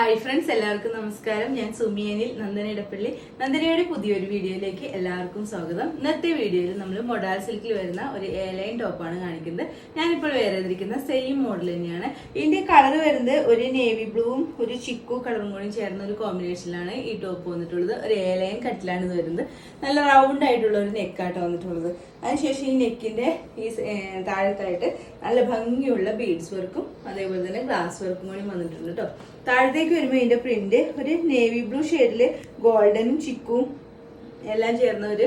Hi friends, എല്ലാവർക്കും നമസ്കാരം. ഞാൻ സുമിയനിൽ നന്ദന ഇടപ്പള്ളി. നന്ദനയുടെ പുതിയൊരു വീഡിയോയിലേക്ക് എല്ലാവർക്കും സ്വാഗതം. ഇന്നത്തെ വീഡിയോയിൽ നമ്മൾ മൊഡാൾ സിൽക്കിൽ വരുന്ന ഒരു എയർലൈൻ ടോപ്പാണ് കാണിക്കുന്നത്. ഞാനിപ്പോൾ വേറെ ചെയ്തിരിക്കുന്ന സെയിം മോഡൽ തന്നെയാണ്. ഇതിന്റെ കളർ വരുന്നത് ഒരു നേവി ബ്ലൂവും ഒരു ചിക്കു കളറും കൂടി ചേർന്ന ഒരു കോമ്പിനേഷനിലാണ് ഈ ടോപ്പ് വന്നിട്ടുള്ളത്. ഒരു എയർലൈൻ കട്ടിലാണ് ഇത് വരുന്നത്. നല്ല റൗണ്ട് ആയിട്ടുള്ള ഒരു നെക്കാട്ടോ വന്നിട്ടുള്ളത്. അതിനുശേഷം ഈ നെക്കിന്റെ ഈ താഴത്തായിട്ട് നല്ല ഭംഗിയുള്ള ബീഡ്സ് വർക്കും അതേപോലെ തന്നെ ഗ്ലാസ് വർക്കും കൂടി വന്നിട്ടുണ്ട് കേട്ടോ. താഴത്തേക്ക് വരുമ്പോൾ ഇതിന്റെ പ്രിന്റ് ഒരു നേവി ബ്ലൂ ഷെയ്ഡില് ഗോൾഡനും ചിക്കും എല്ലാം ചേർന്ന ഒരു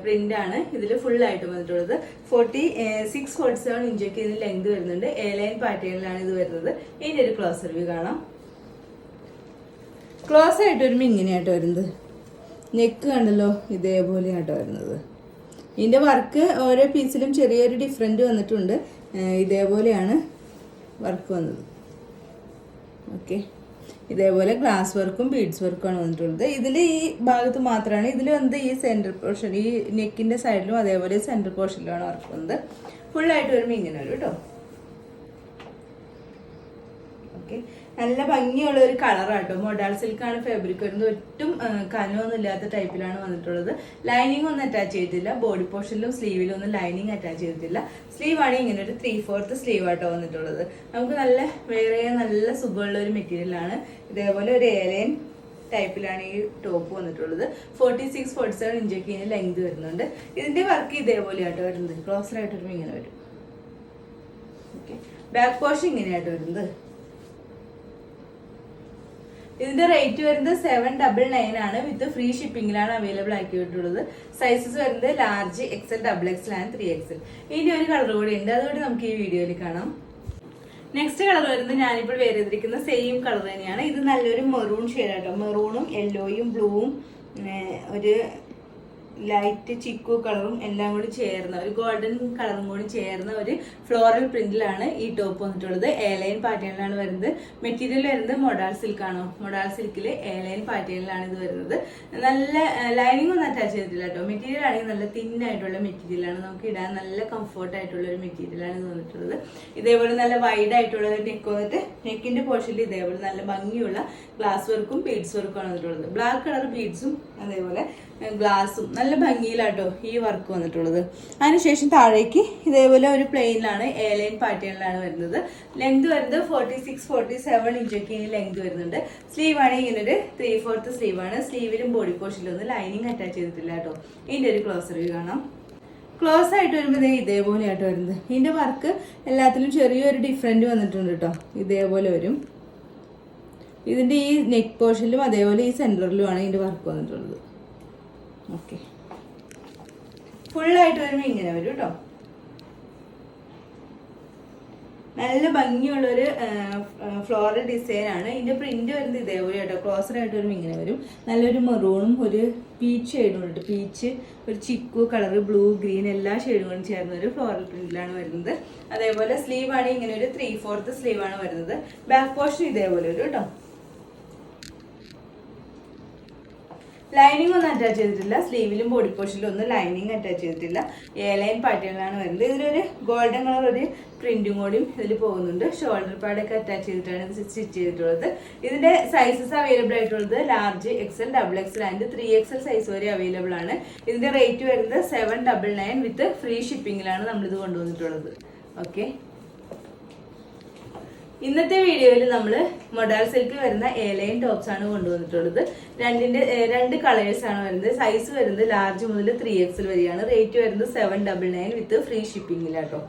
പ്രിന്റ് ആണ് ഇതിൽ ഫുൾ ആയിട്ട് വന്നിട്ടുള്ളത്. 46-47 ഇഞ്ചൊക്കെ ഇതിന് ലെങ്ത് വരുന്നുണ്ട്. എയർലൈൻ പാറ്റേണിലാണ് ഇത് വരുന്നത്. ഇതിന്റെ ഒരു ക്ലോസ് റിവ്യൂ കാണാം. ക്ലോസ് ആയിട്ട് വരുമ്പോൾ ഇങ്ങനെയാട്ടോ വരുന്നത്. നെക്ക് കണ്ടല്ലോ, ഇതേപോലെയാട്ടോ വരുന്നത്. ഇതിന്റെ വർക്ക് ഓരോ പീസിലും ചെറിയൊരു ഡിഫറൻറ്റ് വന്നിട്ടുണ്ട്. ഇതേപോലെയാണ് വർക്ക് വന്നത്. ഓക്കെ, ഇതേപോലെ ഗ്ലാസ് വർക്കും ബീഡ്സ് വർക്കുമാണ് വന്നിട്ടുള്ളത്. ഇതിൽ ഈ ഭാഗത്ത് മാത്രമാണ് ഇതിൽ വന്നത് ഈ സെൻറ്റർ പോർഷൻ, ഈ നെക്കിന്റെ സൈഡിലും അതേപോലെ സെൻറ്റർ പോർഷനിലുമാണ് വർക്ക് വന്നത്. ഫുള്ളായിട്ട് വരുമ്പോൾ ഇങ്ങനെ വരും കേട്ടോ. ഓക്കെ, നല്ല ഭംഗിയുള്ള ഒരു കളറാട്ടോ. മൊഡാൾ സിൽക്കാണ് ഫാബ്രിക് വരുന്നത്. ഒട്ടും കനമൊന്നും ഇല്ലാത്ത ടൈപ്പിലാണ് വന്നിട്ടുള്ളത്. ലൈനിങ് ഒന്നും അറ്റാച്ച് ചെയ്തിട്ടില്ല. ബോഡി പോർഷനിലും സ്ലീവിലും ഒന്നും ലൈനിങ് അറ്റാച്ച് ചെയ്തിട്ടില്ല. സ്ലീവ് ആണെങ്കിൽ ഇങ്ങനെ ഒരു 3/4 സ്ലീവ് ആട്ടോ വന്നിട്ടുള്ളത്. നമുക്ക് നല്ല വേറെ നല്ല സുഖമുള്ള ഒരു മെറ്റീരിയൽ ആണ്. ഇതേപോലെ ഒരു എയർലൈൻ ടൈപ്പിലാണ് ഈ ടോപ്പ് വന്നിട്ടുള്ളത്. 46-47 ഇഞ്ചൊക്കെ ഇതിന് ലെങ്ത് വരുന്നുണ്ട്. ഇതിന്റെ വർക്ക് ഇതേപോലെയാട്ടോ വരുന്നത്. ക്ലോസറായിട്ട് വരുമ്പോൾ ഇങ്ങനെ വരും. ഓക്കെ, ബാക്ക് പോർഷൻ ഇങ്ങനെയായിട്ട് വരുന്നത്. ഇതിന്റെ റേറ്റ് വരുന്നത് 799 ആണ്. വിത്ത് ഫ്രീ ഷിപ്പിംഗിലാണ് അവൈലബിൾ ആക്കിയിട്ടുള്ളത്. സൈസസ് വരുന്നത് large, XL, XXL and 3XL. ഇതിന്റെ ഒരു കളർ കൂടി ഉണ്ട്, അതുകൊണ്ട് നമുക്ക് ഈ വീഡിയോയിൽ കാണാം. നെക്സ്റ്റ് കളർ വരുന്നത് ഞാനിപ്പോൾ വേറെ ചെയ്തിരിക്കുന്ന സെയിം കളർ തന്നെയാണ്. ഇത് നല്ലൊരു മെറൂൺ ഷെയ്ഡാട്ടോ. മെറൂണും യെല്ലോയും ബ്ലൂവും ഒരു ലൈറ്റ് ചിക്കു കളറും എല്ലാം കൂടി ചേർന്ന ഒരു ഗോൾഡൻ കളറും കൂടി ചേർന്ന ഒരു ഫ്ലോറൽ പ്രിന്റിലാണ് ഈ ടോപ്പ് വന്നിട്ടുള്ളത്. എയർലൈൻ പാറ്റേണിലാണ് വരുന്നത്. മെറ്റീരിയൽ വരുന്നത് മൊഡാൾ സിൽക്കാണോ. മൊഡാൾ സിൽക്കിൽ എയർലൈൻ പാറ്റേണിലാണ് ഇത് വരുന്നത്. നല്ല ലൈനിങ് ഒന്നും അറ്റാച്ച് ചെയ്തിട്ടില്ല കേട്ടോ. മെറ്റീരിയൽ ആണെങ്കിൽ നല്ല തിന്നായിട്ടുള്ള മെറ്റീരിയലാണ്. നമുക്ക് ഇടാൻ നല്ല കംഫർട്ട് ആയിട്ടുള്ള ഒരു മെറ്റീരിയലാണ് ഇത് വന്നിട്ടുള്ളത്. ഇതേപോലെ നല്ല വൈഡ് ആയിട്ടുള്ള ഒരു നെക്ക് വന്നിട്ട് നെക്കിന്റെ പോർഷനിൽ ഇതേപോലെ നല്ല ഭംഗിയുള്ള ഗ്ലാസ് വർക്കും ബീഡ്സ് വർക്കും ആണ് വന്നിട്ടുള്ളത്. ബ്ലാക്ക് കളർ ബീഡ്സും അതേപോലെ ഗ്ലാസും നല്ല ഭംഗിയിലാട്ടോ ഈ വർക്ക് വന്നിട്ടുള്ളത്. അതിനുശേഷം താഴേക്ക് ഇതേപോലെ ഒരു പ്ലെയിനിലാണ് എയർലൈൻ പാറ്റേണിലാണ് വരുന്നത്. ലെങ്ത് വരുന്നത് 46-47 ഇഞ്ചൊക്കെ ഇനി ലെങ്ത് വരുന്നുണ്ട്. സ്ലീവ് ആണെങ്കിൽ ഇങ്ങനെ ഒരു 3/4 സ്ലീവ് ആണ്. സ്ലീവിലും ബോഡി പോർഷനിലൊന്നും ലൈനിങ് അറ്റാച്ച് ചെയ്തിട്ടില്ല കേട്ടോ. ഇതിന്റെ ഒരു ക്ലോസ് റിവ്യൂ കാണാം. ക്ലോസ് ആയിട്ട് വരുമ്പോൾ ഇതേപോലെയാട്ടോ വരുന്നത്. ഇതിന്റെ വർക്ക് എല്ലാത്തിലും ചെറിയൊരു ഡിഫറൻറ്റ് വന്നിട്ടുണ്ട് കേട്ടോ. ഇതേപോലെ വരും. ഇതിന്റെ ഈ നെക്ക് പോർഷനിലും അതേപോലെ ഈ സെന്ററിലുമാണ് ഇതിന്റെ വർക്ക് വന്നിട്ടുള്ളത്. ഓക്കെ, ഫുള്ളായിട്ട് വരുമ്പോൾ ഇങ്ങനെ വരും കേട്ടോ. നല്ല ഭംഗിയുള്ളൊരു ഫ്ലോറൽ ഡിസൈൻ ആണ്. ഇതിന്റെ പ്രിന്റ് വരുന്നത് ഇതേപോലെ കേട്ടോ. ക്ലോസറായിട്ട് വരുമ്പോൾ ഇങ്ങനെ വരും. നല്ലൊരു മെറൂണും ഒരു പീച്ച് ഷെയ്ഡും ഉണ്ട്. പീച്ച്, ഒരു ചിക്കു കളർ, ബ്ലൂ, ഗ്രീൻ എല്ലാ ഷെയ്ഡുകളും ചേർന്ന ഒരു ഫ്ലോറൽ പ്രിന്റിലാണ് വരുന്നത്. അതേപോലെ സ്ലീവ് ആണെങ്കിൽ ഇങ്ങനെ ഒരു 3/4 സ്ലീവ് ആണ് വരുന്നത്. ബാക്ക് പോർഷൻ ഇതേപോലെ വരും കേട്ടോ. ലൈനിങ് ഒന്നും അറ്റാച്ച് ചെയ്തിട്ടില്ല. സ്ലീവിലും ബോഡി പോർഷനിലും ഒന്നും ലൈനിങ് അറ്റാച്ച് ചെയ്തിട്ടില്ല. എയർലൈൻ പാറ്റേണിലാണ് വരുന്നത്. ഇതിലൊരു ഗോൾഡൻ കളർ ഒരു പ്രിന്റും കൂടിയും ഇതിൽ പോകുന്നുണ്ട്. ഷോൾഡർ പാഡൊക്കെ അറ്റാച്ച് ചെയ്തിട്ടാണ് ഇത് സ്റ്റിച്ച് ചെയ്തിട്ടുള്ളത്. ഇതിന്റെ സൈസസ് അവൈലബിൾ ആയിട്ടുള്ളത് large, XL, XXL and 3XL size വരെ അവൈലബിൾ ആണ്. ഇതിന്റെ റേറ്റ് വരുന്നത് 799 വിത്ത് ഫ്രീ ഷിപ്പിംഗിലാണ് നമ്മളിത് കൊണ്ടുവന്നിട്ടുള്ളത്. ഓക്കെ, ഇന്നത്തെ വീഡിയോയിൽ നമ്മൾ മൊഡാൾ സിൽക്കിൽ വരുന്ന എയർലൈൻ ടോപ്സ് ആണ് കൊണ്ടുവന്നിട്ടുള്ളത്. രണ്ട് കളേഴ്സ് ആണ് വരുന്നത്. സൈസ് വരുന്നത് ലാർജ് മുതൽ 3XL വരെയാണ്. റേറ്റ് വരുന്നത് 799 വിത്ത് ഫ്രീ ഷിപ്പിംഗിലാട്ടോ.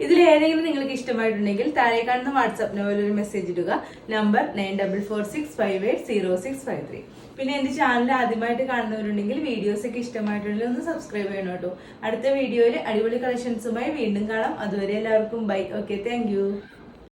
ഇതിൽ ഏതെങ്കിലും നിങ്ങൾക്ക് ഇഷ്ടമായിട്ടുണ്ടെങ്കിൽ താഴെ കാണുന്ന വാട്സാപ്പ് നമ്പറിൽ ഒരു മെസ്സേജ് ഇടുക. നമ്പർ 9446580653. പിന്നെ എന്റെ ചാനൽ ആദ്യമായിട്ട് കാണുന്നവരുണ്ടെങ്കിൽ വീഡിയോസ് ഒക്കെ ഇഷ്ടമായിട്ടുണ്ടെങ്കിൽ ഒന്ന് സബ്സ്ക്രൈബ് ചെയ്യണം കേട്ടോ. അടുത്ത വീഡിയോയിൽ അടിപൊളി കളക്ഷൻസുമായി വീണ്ടും കാണാം. അതുവരെ എല്ലാവർക്കും ബൈ. Okay, thank you.